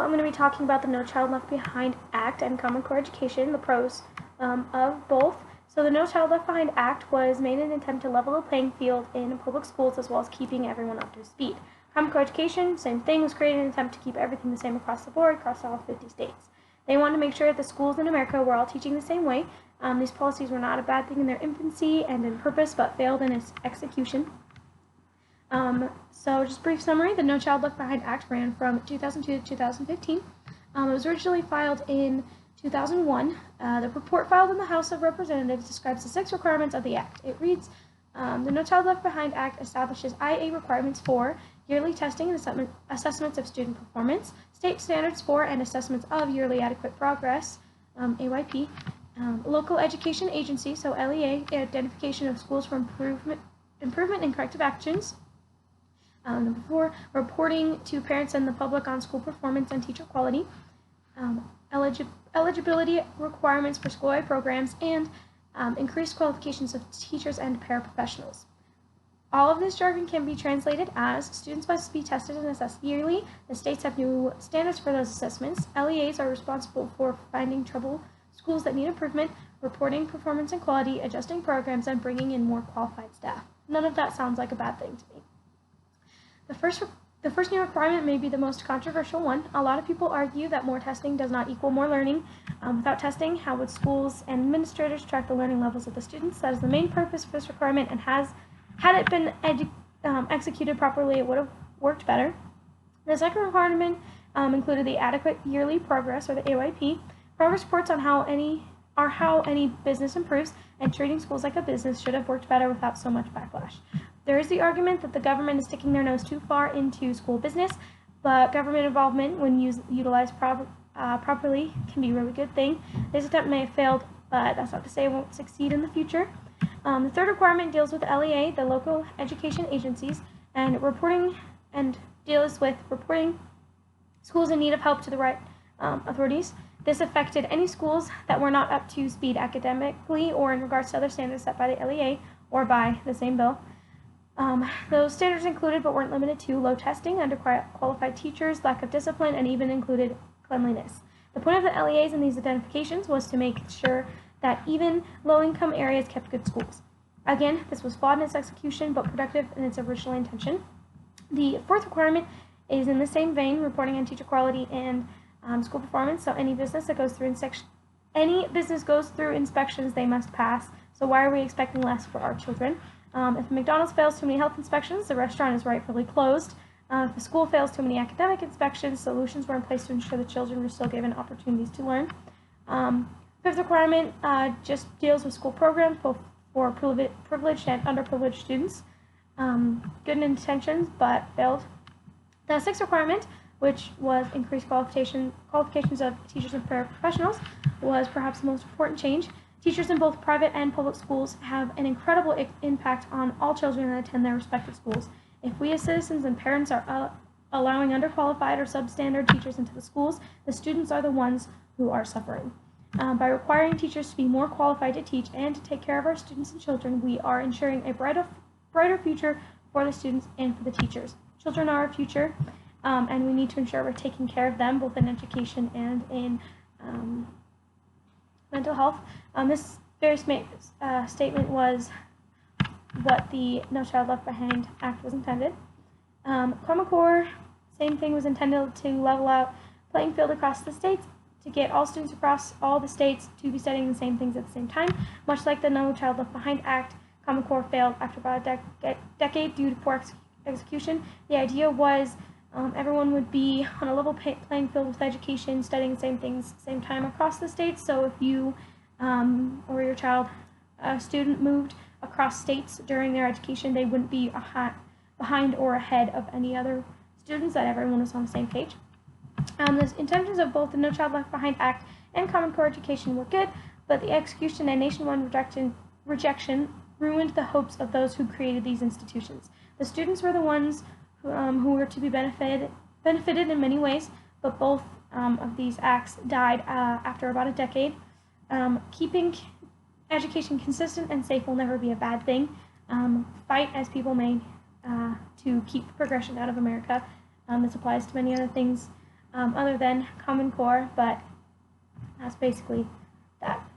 I'm going to be talking about the No Child Left Behind Act and Common Core Education, the pros of both. So the No Child Left Behind Act was made in an attempt to level the playing field in public schools as well as keeping everyone up to speed. Common Core Education, same thing, was created in an attempt to keep everything the same across the board, across all 50 states. They wanted to make sure that the schools in America were all teaching the same way. These policies were not a bad thing in their infancy and in purpose, but failed in its execution. So just a brief summary, the No Child Left Behind Act ran from 2002 to 2015. It was originally filed in 2001. The report filed in the House of Representatives describes the 6 requirements of the Act. It reads, the No Child Left Behind Act establishes IA requirements for yearly testing and assessments of student performance, state standards for and assessments of yearly adequate progress, AYP, local education agencies, so LEA, identification of schools for improvement and corrective actions. Number 4, reporting to parents and the public on school performance and teacher quality, eligibility requirements for school-wide programs, and increased qualifications of teachers and paraprofessionals. All of this jargon can be translated as students must be tested and assessed yearly. The states have new standards for those assessments. LEAs are responsible for finding trouble schools that need improvement, reporting performance and quality, adjusting programs, and bringing in more qualified staff. None of that sounds like a bad thing to me. The first new requirement may be the most controversial one. A lot of people argue that more testing does not equal more learning. Without testing, how would schools and administrators track the learning levels of the students? That is the main purpose for this requirement, and had it been executed properly, it would have worked better. The second requirement included the adequate yearly progress, or the AYP. Progress reports on how any business improves, and treating schools like a business should have worked better without so much backlash. There is the argument that the government is sticking their nose too far into school business, but government involvement, when utilized properly, can be a really good thing. This attempt may have failed, but that's not to say it won't succeed in the future. The third requirement deals with LEA, the local education agencies, and deals with reporting schools in need of help to the right authorities. This affected any schools that were not up to speed academically or in regards to other standards set by the LEA or by the same bill. Those standards included, but weren't limited to, low testing, underqualified teachers, lack of discipline, and even included cleanliness. The point of the LEAs in these identifications was to make sure that even low-income areas kept good schools. Again, this was flawed in its execution, but productive in its original intention. The fourth requirement is in the same vein, reporting on teacher quality and school performance. So any business goes through inspections, they must pass. So why are we expecting less for our children? If McDonald's fails too many health inspections, the restaurant is rightfully closed. If a school fails too many academic inspections, solutions were in place to ensure the children were still given opportunities to learn. Fifth requirement just deals with school programs, both for privileged and underprivileged students. Good intentions, but failed. The sixth requirement, which was increased qualifications of teachers and paraprofessionals, was perhaps the most important change. Teachers in both private and public schools have an incredible impact on all children that attend their respective schools. If we as citizens and parents are allowing underqualified or substandard teachers into the schools, the students are the ones who are suffering. By requiring teachers to be more qualified to teach and to take care of our students and children, we are ensuring a brighter future for the students and for the teachers. Children are our future, and we need to ensure we're taking care of them, both in education and in mental health. This very statement was what the No Child Left Behind Act was intended. Common Core, same thing, was intended to level out playing field across the states, to get all students across all the states to be studying the same things at the same time. Much like the No Child Left Behind Act, Common Core failed after about a decade due to poor execution. The idea was everyone would be on a level playing field with education, studying the same things same time across the states. So if you or your child, a student, moved across states during their education, they wouldn't be behind or ahead of any other students, that everyone was on the same page. The intentions of both the No Child Left Behind Act and Common Core Education were good, but the execution and nationwide rejection ruined the hopes of those who created these institutions. The students were the ones who were to be benefited in many ways, but both of these acts died after about a decade. Keeping education consistent and safe will never be a bad thing. Fight as people may to keep progression out of America. This applies to many other things other than Common Core, but that's basically that.